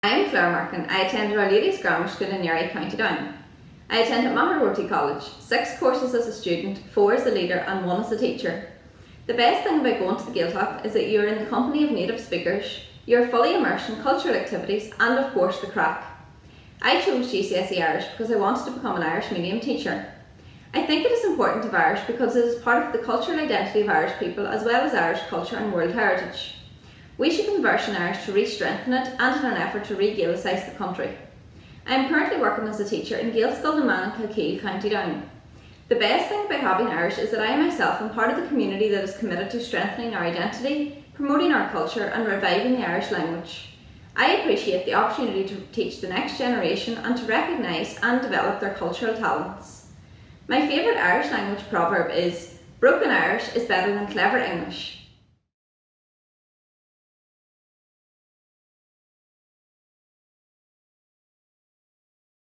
I am Claire Markin. I attended Our Lady's Grammar School in Newry, County Down. I attended Maharoorty College, 6 courses as a student, 4 as a leader and 1 as a teacher. The best thing about going to the Gaeltacht is that you are in the company of native speakers, you are fully immersed in cultural activities and of course the crack. I chose GCSE Irish because I wanted to become an Irish medium teacher. I think it is important to have Irish because it is part of the cultural identity of Irish people as well as Irish culture and world heritage. We should converse in Irish to re-strengthen it and in an effort to re-Gaelicise the country. I am currently working as a teacher in Gaelscoil na Meath in Kilkeel, County Down. The best thing about having Irish is that I myself am part of the community that is committed to strengthening our identity, promoting our culture and reviving the Irish language. I appreciate the opportunity to teach the next generation and to recognise and develop their cultural talents. My favourite Irish language proverb is, "Broken Irish is better than clever English."